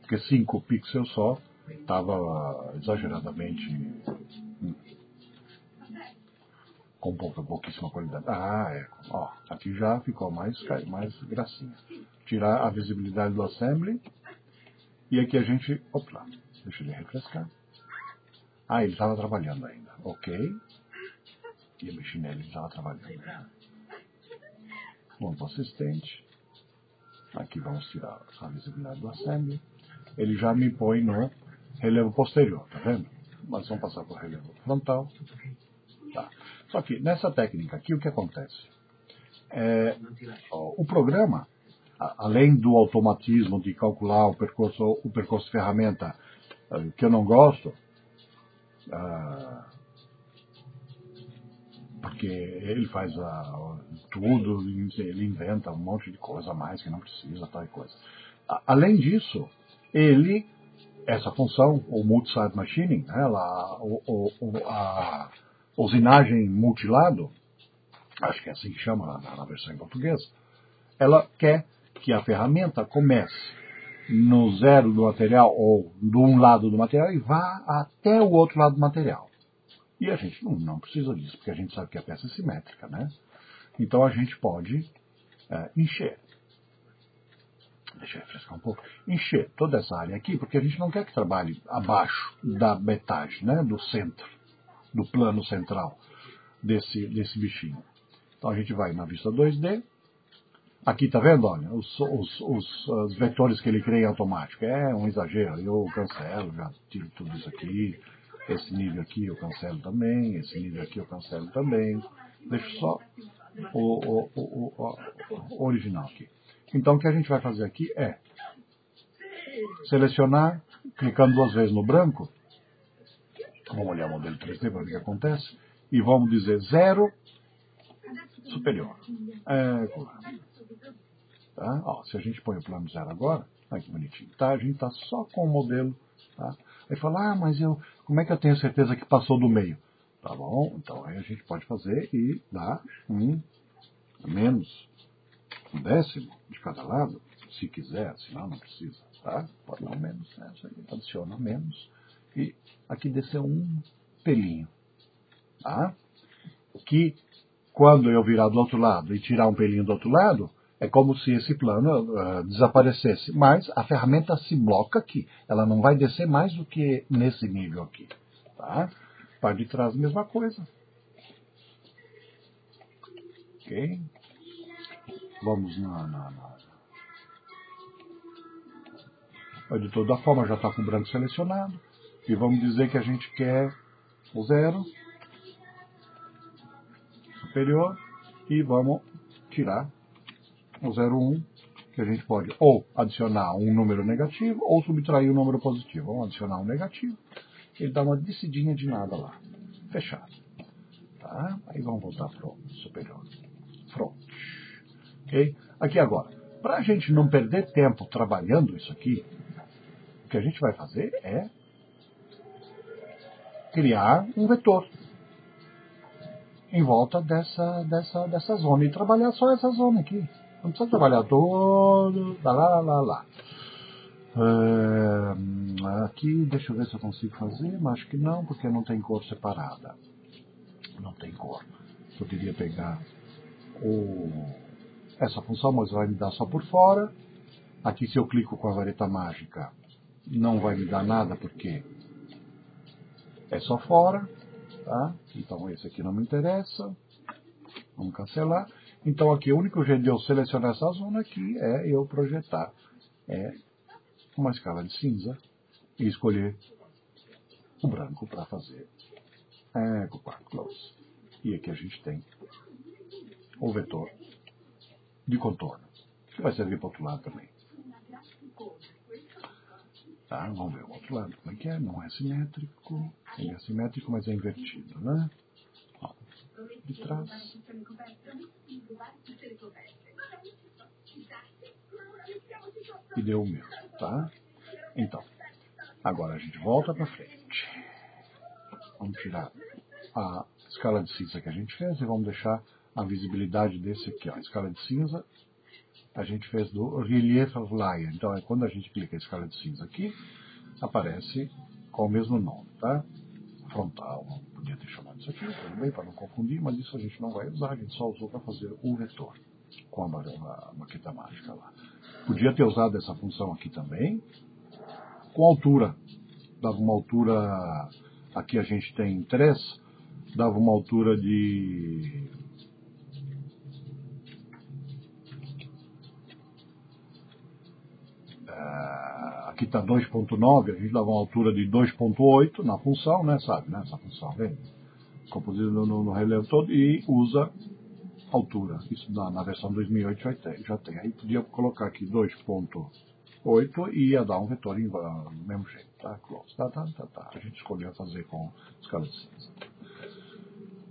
Porque 5 pixels só estava exageradamente com pouquíssima qualidade. Aqui já ficou mais gracinha. Tirar a visibilidade do assembly e aqui a gente, deixa ele refrescar. Ele estava trabalhando ainda. Ok. E eu mexi nele, ele estava trabalhando ainda. Vamos para o assistente. Aqui vamos tirar a visibilidade do assembly. Ele já me põe no relevo posterior, tá vendo? Mas vamos passar para o relevo frontal. Tá. Só que nessa técnica aqui, o que acontece? O programa, além do automatismo de calcular o percurso de ferramenta, que eu não gosto, porque ele faz tudo, ele inventa um monte de coisa a mais que não precisa, tal e coisa. Além disso, essa função, o multi-site machining, a usinagem multilado, acho que é assim que chama na versão em português, ela quer que a ferramenta comece no zero do material, ou de um lado do material, e vá até o outro lado do material. E a gente não precisa disso, porque a gente sabe que a peça é simétrica, né? Então a gente pode encher. Deixa eu refrescar um pouco. Encher toda essa área aqui, porque a gente não quer que trabalhe abaixo da metade, né? Do centro, do plano central desse bichinho. Então a gente vai na vista 2D. Aqui, tá vendo? Olha, os vetores que ele cria em automático. É um exagero. Eu cancelo, já tiro tudo isso aqui. Esse nível aqui eu cancelo também. Esse nível aqui eu cancelo também. Deixo só o original aqui. Então, o que a gente vai fazer aqui é selecionar, clicando 2 vezes no branco. Vamos olhar o modelo 3D para ver o que acontece. E vamos dizer 0 superior. Tá? Se a gente põe o plano 0 agora, olha que bonitinho. Tá? A gente está só com o modelo. Tá? Aí fala, mas como é que eu tenho certeza que passou do meio? Tá bom, então aí a gente pode fazer e dar menos 1/10 de cada lado, se quiser, senão não precisa. Tá? Pode dar um menos, adiciona menos. E aqui descer um pelinho. Tá? Que quando eu virar do outro lado e tirar um pelinho do outro lado, é como se esse plano desaparecesse. Mas a ferramenta se bloca aqui. Ela não vai descer mais do que nesse nível aqui. Tá? Parte de trás, a mesma coisa. Ok? Vamos de toda forma, já está com o branco selecionado. E vamos dizer que a gente quer o 0 superior. E vamos tirar o 0,1, que a gente pode ou adicionar um número negativo ou subtrair um número positivo. Vamos adicionar um negativo. Ele dá uma descidinha de nada lá. Fechado. Tá? Aí vamos voltar para o superior. Front. Ok? Aqui agora, para a gente não perder tempo trabalhando isso aqui, o que a gente vai fazer é criar um vetor em volta dessa zona e trabalhar só essa zona aqui. Não precisa trabalhar todo, lá. Aqui, deixa eu ver se eu consigo fazer, mas acho que não, porque não tem cor separada. Não tem cor. Eu queria pegar essa função, mas vai me dar só por fora. Aqui, se eu clico com a vareta mágica, não vai me dar nada, porque é só fora. Tá? Então, esse aqui não me interessa. Vamos cancelar. Então aqui o único jeito de eu selecionar essa zona aqui é eu projetar uma escala de cinza e escolher o branco para fazer close. E aqui a gente tem o vetor de contorno, que vai servir para o outro lado também. Tá, vamos ver o outro lado como é que é. Não é simétrico. Ele é simétrico, mas é invertido, né? Ó, de trás. E deu o mesmo, tá? Então, agora a gente volta para frente. Vamos tirar a escala de cinza que a gente fez e vamos deixar a visibilidade desse aqui, ó. A escala de cinza a gente fez do Relief of Lion. Então, quando a gente clica a escala de cinza aqui, aparece com o mesmo nome, tá? Frontal, podia ter chamado isso aqui, tudo bem, para não confundir, mas isso a gente não vai usar, a gente só usou para fazer o vetor com a maqueta mágica lá. Podia ter usado essa função aqui também, com altura. Dava uma altura, aqui a gente tem 3, dava uma altura de... aqui está 2.9, a gente dava uma altura de 2.8 na função, né, sabe, né, essa função, vem composido no relevo todo e usa altura. Isso na versão 2008 já tem. Aí podia colocar aqui 2.8 e ia dar um vetor do mesmo jeito, tá? Close, tá. A gente escolheu fazer com escala de cinza.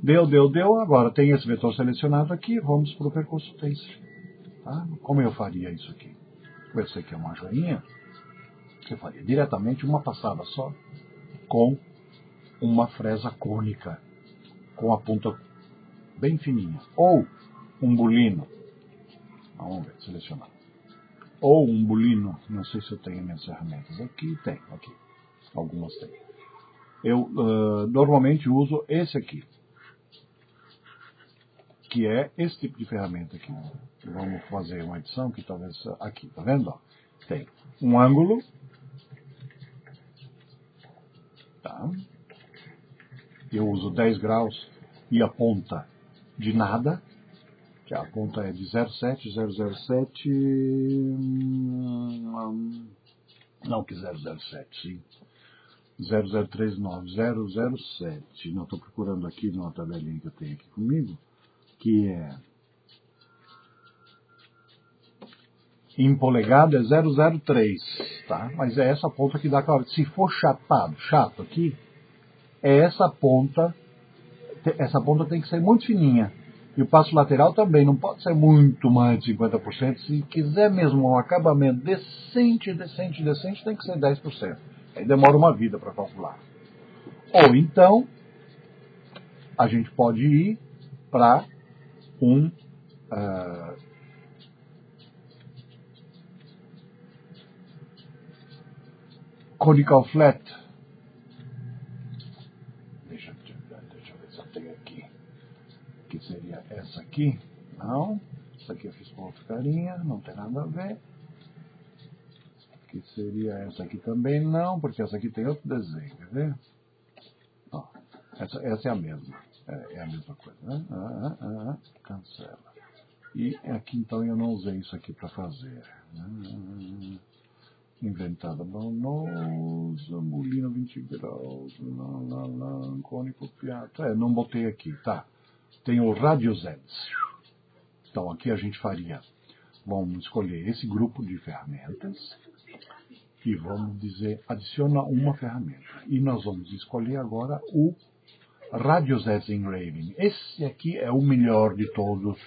Deu. Agora tem esse vetor selecionado aqui, vamos para o percurso tracer, tá? Como eu faria isso aqui? Eu sei que é uma joinha. Você faria diretamente uma passada só com uma fresa cônica, com a ponta bem fininha. Ou um bulino. Vamos ver, selecionar. Ou um bulino, não sei se eu tenho minhas ferramentas aqui. Tem, aqui. Algumas tem. Eu normalmente uso esse aqui, que é esse tipo de ferramenta aqui. Vamos fazer uma edição que talvez aqui, tá vendo? Tem um ângulo. Tá. Eu uso 10 graus e a ponta de nada, que a ponta é de 0,7, não que 007, sim, 0039, 007, não estou procurando aqui numa tabelinha que eu tenho aqui comigo, que é, em polegada é 003, tá? Mas é essa ponta que dá aquela... Se for chato aqui, é essa ponta tem que ser muito fininha. E o passo lateral também não pode ser muito mais de 50%. Se quiser mesmo um acabamento decente, tem que ser 10%. Aí demora uma vida para calcular. Ou então, a gente pode ir para um... conical flat. Deixa eu ver se eu tenho aqui. Que seria essa aqui. Não. Essa aqui eu fiz com outra carinha. Não tem nada a ver. Que seria essa aqui também não. Porque essa aqui tem outro desenho. Quer ver? Ó, essa é a mesma. É a mesma coisa. Né? Cancela. E aqui então eu não usei isso aqui para fazer. Inventada Bonosa, molino 20 graus, cônico piato. Não botei aqui, tá? Tem o Radius Eds. Então aqui a gente faria, vamos escolher esse grupo de ferramentas e vamos dizer, adiciona uma ferramenta. E nós vamos escolher agora o Radius Eds Engraving. Esse aqui é o melhor de todos.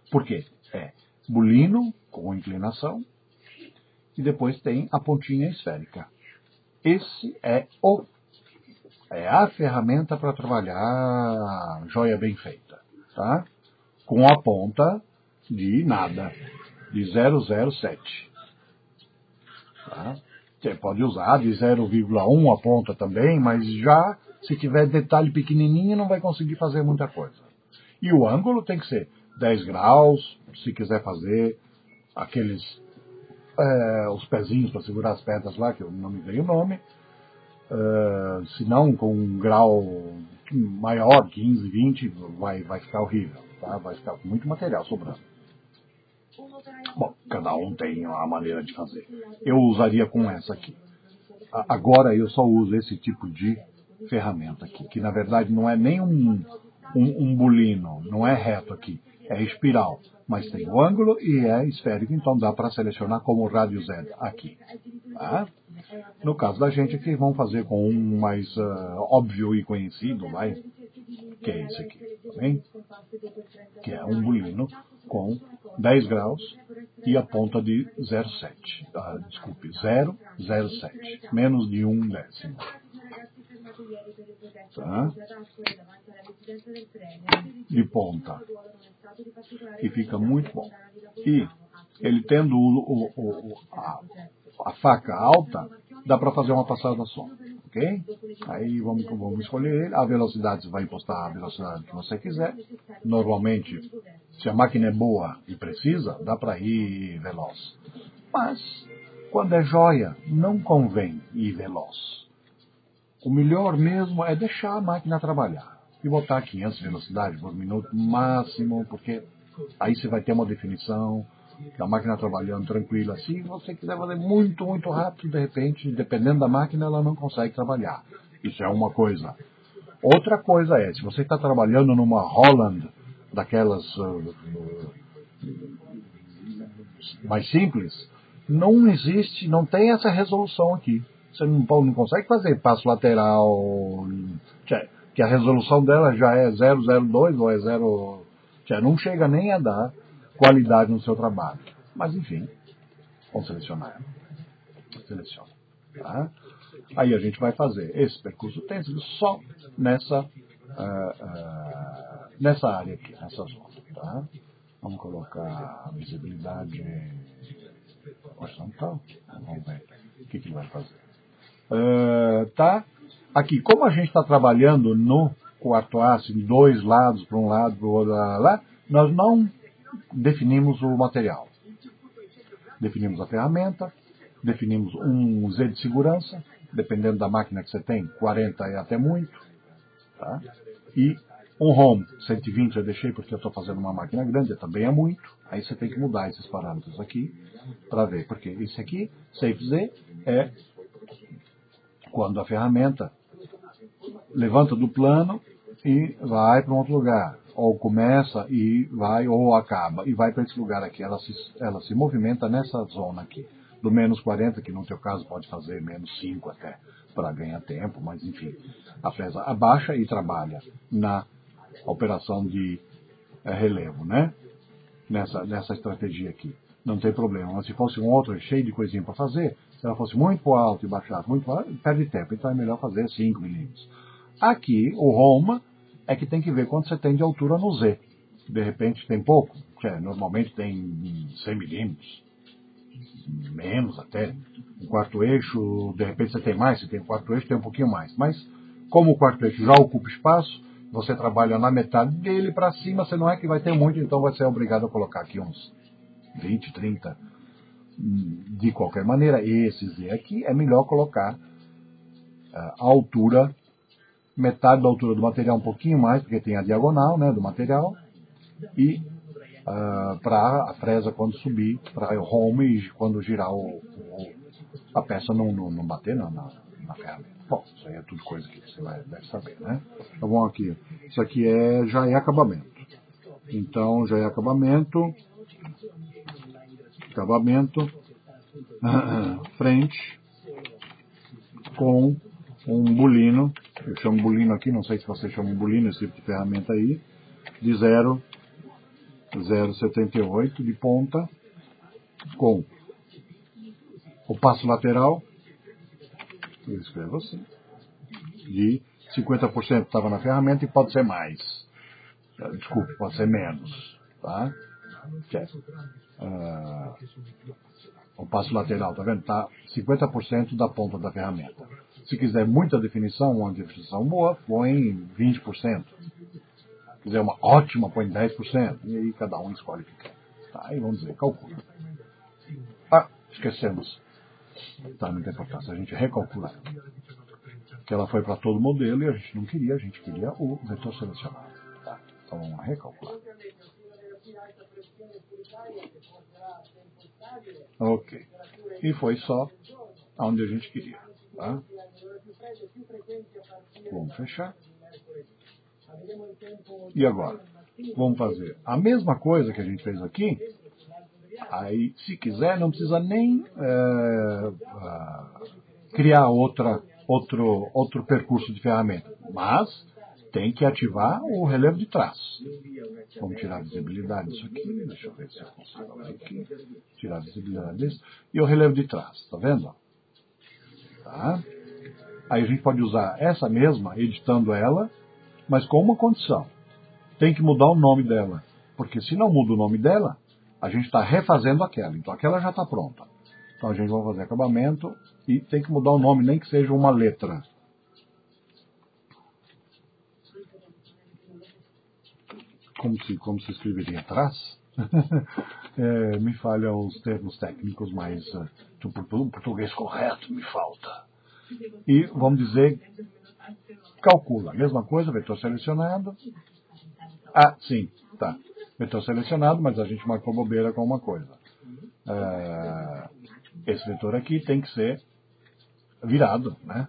Por quê? É bulino com inclinação. E depois tem a pontinha esférica. Esse é a ferramenta para trabalhar joia bem feita, tá? Com a ponta de nada, de 007. Tá? Você pode usar de 0,1 a ponta também, mas já se tiver detalhe pequenininho não vai conseguir fazer muita coisa. E o ângulo tem que ser 10 graus, se quiser fazer aqueles... os pezinhos para segurar as pedras lá, que eu não me veio o nome, se não com um grau maior, 15, 20, vai ficar horrível, tá? Vai ficar com muito material sobrando. Bom, cada um tem uma maneira de fazer. Eu usaria com essa aqui. Agora eu só uso esse tipo de ferramenta aqui, que na verdade não é nem um bulino, não é reto aqui, é espiral, mas tem o ângulo e é esférico, então dá para selecionar como rádio Z aqui. Tá? No caso da gente aqui, vamos fazer com um mais óbvio e conhecido, vai, que é esse aqui, tá bem? Que é um bulino com 10 graus e a ponta de 0,7. Desculpe, 0,07, menos de 1 décimo. Tá? De ponta. E fica muito bom. E ele tendo a faca alta, dá para fazer uma passada só. Ok? Aí vamos escolher ele. A velocidade, você vai impostar a velocidade que você quiser. Normalmente, se a máquina é boa e precisa, dá para ir veloz. Mas, quando é joia, não convém ir veloz. O melhor mesmo é deixar a máquina trabalhar. E botar 500 velocidades por minuto máximo, porque aí você vai ter uma definição, a máquina trabalhando tranquila. Se você quiser fazer muito, muito rápido, de repente, dependendo da máquina, ela não consegue trabalhar. Isso é uma coisa. Outra coisa é, se você está trabalhando numa Holland, daquelas mais simples, não existe, não tem essa resolução aqui. Você não consegue fazer passo lateral, que a resolução dela já é 002 ou é 0... Não chega nem a dar qualidade no seu trabalho. Mas enfim, vamos selecionar ela. Seleciona. Tá? Aí a gente vai fazer esse percurso têncil só nessa área aqui, nessa zona. Tá? Vamos colocar a visibilidade horizontal. Vamos ver o que ele vai fazer. Tá? Aqui, como a gente está trabalhando no quarto aço, em dois lados, para um lado, para o outro, lá, nós não definimos o material. Definimos a ferramenta, definimos um Z de segurança, dependendo da máquina que você tem, 40 é até muito. Tá? E um home, 120 eu deixei porque eu estou fazendo uma máquina grande, também é muito. Aí você tem que mudar esses parâmetros aqui para ver, porque esse aqui, Safe Z, é quando a ferramenta levanta do plano e vai para um outro lugar. Ou começa e vai, ou acaba, e vai para esse lugar aqui. Ela se movimenta nessa zona aqui. Do menos 40, que no teu caso pode fazer menos 5 até, para ganhar tempo, mas enfim. A fresa abaixa e trabalha na operação de relevo, né? Nessa estratégia aqui. Não tem problema. Mas se fosse um outro cheio de coisinha para fazer, se ela fosse muito pro alto e baixar muito pro alto, perde tempo. Então é melhor fazer 5 milímetros. Aqui, o Roma é que tem que ver quanto você tem de altura no Z. De repente tem pouco. Normalmente tem 100 milímetros. Menos até. Um quarto eixo, de repente você tem mais. Se tem um quarto eixo, tem um pouquinho mais. Mas, como o quarto eixo já ocupa espaço, você trabalha na metade dele para cima, você não é que vai ter muito, então vai ser obrigado a colocar aqui uns 20, 30. De qualquer maneira, esse Z aqui é melhor colocar a altura, metade da altura do material, um pouquinho mais, porque tem a diagonal, né, do material, e para a fresa quando subir, para o home e quando girar a peça não bater na ferramenta. Bom, isso aí é tudo coisa que você deve saber, né? Então vamos aqui. Isso aqui já é acabamento. Então já é acabamento, frente com um bulino, eu chamo bulino aqui, não sei se você chama bulino, esse tipo de ferramenta aí, de 0,78 de ponta, com o passo lateral, eu escrevo assim, de 50% estava na ferramenta e pode ser mais, desculpe, pode ser menos, tá? O passo lateral, tá vendo? Tá 50% da ponta da ferramenta. Se quiser muita definição, uma definição boa, põe 20%. Se quiser uma ótima, põe 10%. E aí cada um escolhe o que quer. Tá, aí vamos dizer, calcula. Esquecemos. Tá, não tem importância, a gente recalcula. que ela foi para todo o modelo e a gente não queria, a gente queria o vetor selecionado. Tá? Então vamos recalcular. Ok. E foi só aonde a gente queria. Tá? Vamos fechar. E agora? Vamos fazer a mesma coisa que a gente fez aqui. Aí, se quiser, não precisa nem criar outro percurso de ferramenta. Mas tem que ativar o relevo de traço. Vamos tirar a visibilidade disso aqui. Deixa eu ver se eu consigo ver aqui. Tirar a visibilidade disso. E o relevo de traço. Tá vendo? Tá? Aí a gente pode usar essa mesma, editando ela, mas com uma condição. Tem que mudar o nome dela. Porque se não muda o nome dela, a gente está refazendo aquela. Então aquela já está pronta. Então a gente vai fazer acabamento e tem que mudar o nome, nem que seja uma letra. Como se escreveria atrás? Me falham os termos técnicos, mas o português correto me falta. E vamos dizer, calcula. A mesma coisa, vetor selecionado. Ah, sim, tá. Vetor selecionado, mas a gente marcou bobeira com uma coisa. Esse vetor aqui tem que ser virado, né?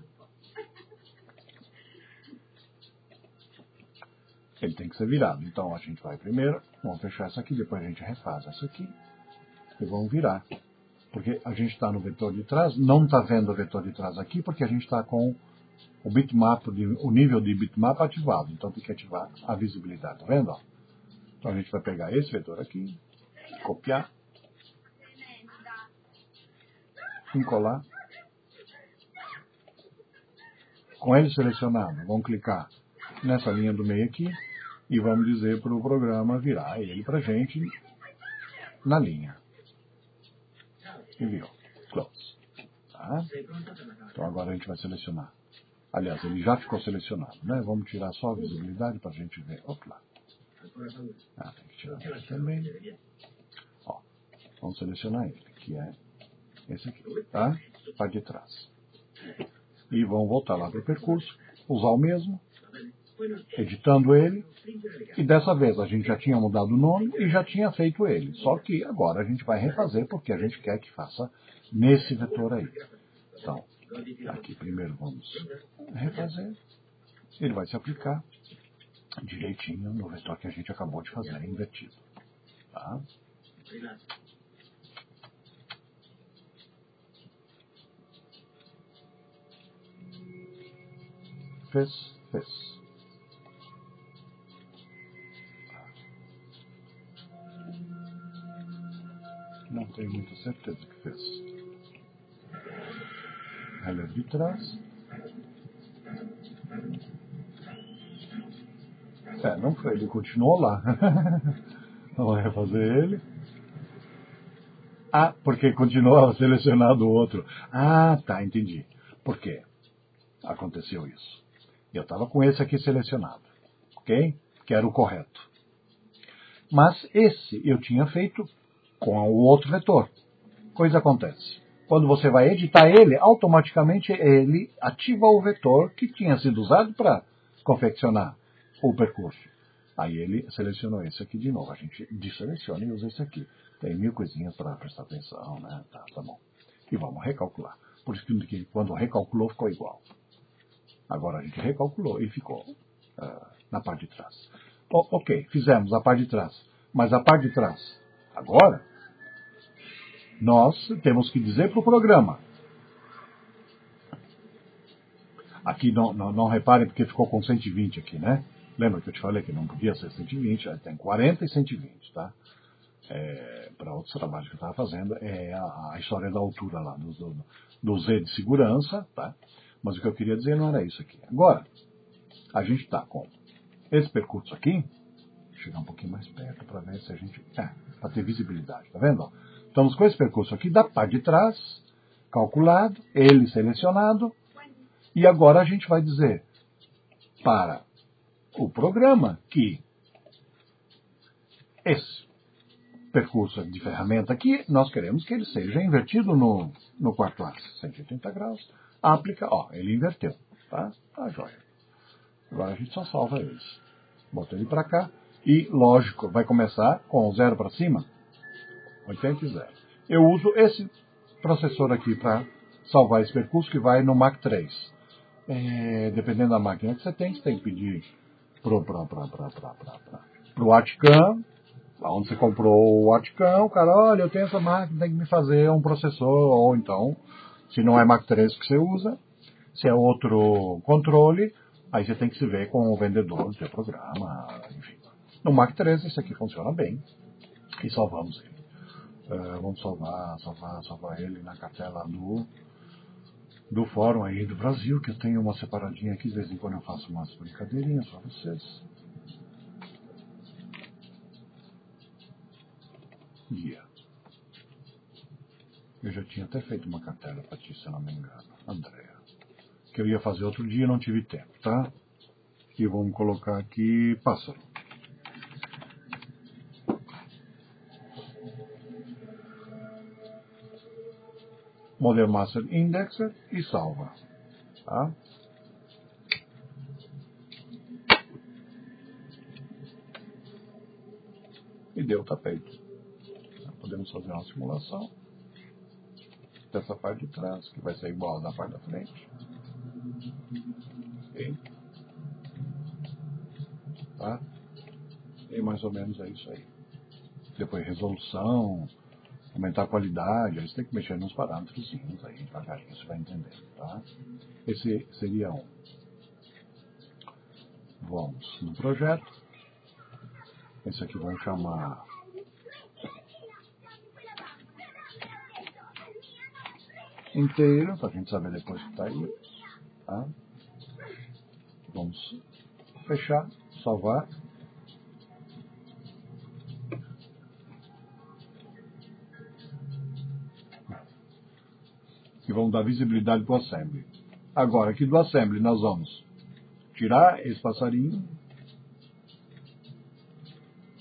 Ele tem que ser virado. Então a gente vai primeiro, vamos fechar essa aqui, depois a gente refaz essa aqui e vamos virar. Porque a gente está no vetor de trás, não está vendo o vetor de trás aqui, porque a gente está com o bitmap, o nível de bitmap ativado. Então tem que ativar a visibilidade, tá vendo? Então a gente vai pegar esse vetor aqui, copiar, encolar. Com ele selecionado, vamos clicar nessa linha do meio aqui e vamos dizer para o programa virar ele para a gente na linha. E virou. Close. Tá? Então agora a gente vai selecionar. Aliás, ele já ficou selecionado, né? Vamos tirar só a visibilidade para a gente ver. Opa lá. Tem que tirar aqui também. Ó, vamos selecionar ele, que é esse aqui, tá? Parte de trás. E vamos voltar lá para o percurso, usar o mesmo, editando ele. E dessa vez a gente já tinha mudado o nome e já tinha feito ele. Só que agora a gente vai refazer porque a gente quer que faça nesse vetor aí. Então, aqui primeiro vamos refazer. Ele vai se aplicar direitinho no vetor que a gente acabou de fazer, invertido. Tá? Fez. Não tenho muita certeza que fez. Relevo de trás. Não foi, ele continuou lá. Vamos refazer ele. Ah, porque continuou selecionado o outro. Ah, tá, entendi. Por quê? Aconteceu isso. Eu estava com esse aqui selecionado, ok? Que era o correto. Mas esse eu tinha feito com o outro vetor. Coisa acontece. Quando você vai editar ele, automaticamente ele ativa o vetor que tinha sido usado para confeccionar o percurso. Aí ele selecionou esse aqui de novo. A gente deseleciona e usa esse aqui. Tem 1000 coisinhas para prestar atenção, né? Tá bom. E vamos recalcular. Por isso que quando recalculou ficou igual. Agora a gente recalculou e ficou na parte de trás. Ok, fizemos a parte de trás. Mas a parte de trás, agora, nós temos que dizer para o programa. Aqui não reparem porque ficou com 120 aqui, né? Lembra que eu te falei que não podia ser 120? Tem 40 e 120, tá? Para outros trabalhos que eu estava fazendo, é a história da altura lá, do Z de segurança, tá? Mas o que eu queria dizer não era isso aqui. Agora, a gente está com esse percurso aqui. Vou chegar um pouquinho mais perto para ver se a gente... para ter visibilidade, tá vendo? Estamos com esse percurso aqui da parte de trás, calculado, ele selecionado. E agora a gente vai dizer para o programa que esse percurso de ferramenta aqui, nós queremos que ele seja invertido no quarto axis, 180 graus. Aplica, ele inverteu. Tá? Tá, joia. Agora a gente só salva eles. Bota ele para cá. E, lógico, vai começar com 0 para cima. 80 e 0. Eu uso esse processor aqui para salvar esse percurso que vai no Mach 3. Dependendo da máquina que você tem que pedir pro Atcam, lá onde você comprou o Atcam, o cara, olha, eu tenho essa máquina, tem que me fazer um processor, ou então, se não é Mach 3 que você usa, se é outro controle, aí você tem que se ver com o vendedor do seu programa, enfim. No Mach 3 isso aqui funciona bem, e salvamos ele. Vamos salvar ele na cartela do fórum aí do Brasil, que eu tenho uma separadinha aqui, de vez em quando eu faço umas brincadeirinhas para vocês. Guia. Eu já tinha até feito uma cartela para ti, se eu não me engano, Andréa. Que eu ia fazer outro dia, não tive tempo, tá? E vamos colocar aqui pássaro. Model Master Indexer e salva. Tá? E deu o tapete. Podemos fazer uma simulação dessa parte de trás, que vai ser igual da parte da frente. Ok? Tá? E mais ou menos é isso aí. Depois resolução, aumentar a qualidade, aí você tem que mexer nos parâmetros aí, devagarinho, você vai entender, tá? Esse seria um. Vamos no projeto. Esse aqui vamos chamar inteiro, para a gente saber depois que está aí, tá? Vamos fechar, salvar. E vamos dar visibilidade para o assembly. Agora, aqui do assembly, nós vamos tirar esse passarinho,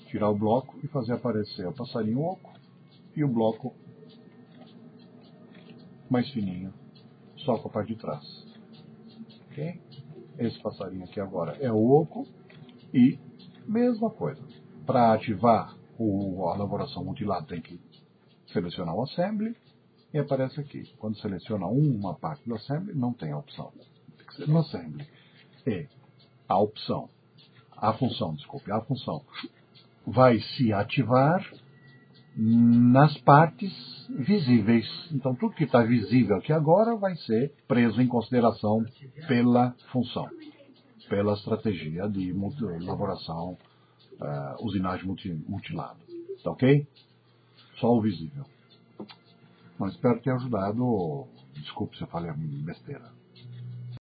tirar o bloco e fazer aparecer o passarinho oco e o bloco mais fininho, só com a parte de trás. Ok? Esse passarinho aqui agora é o oco e mesma coisa. Para ativar a elaboração mutilada tem que selecionar o assembly. E aparece aqui. Quando seleciona uma parte do assembly, não tem a opção. Tem que ser no assembly. E a função vai se ativar nas partes visíveis. Então, tudo que está visível aqui agora vai ser preso em consideração pela função, pela estratégia de elaboração, usinagem mutilado. Tá ok? Só o visível. Mas espero ter ajudado. Desculpe se eu falei besteira.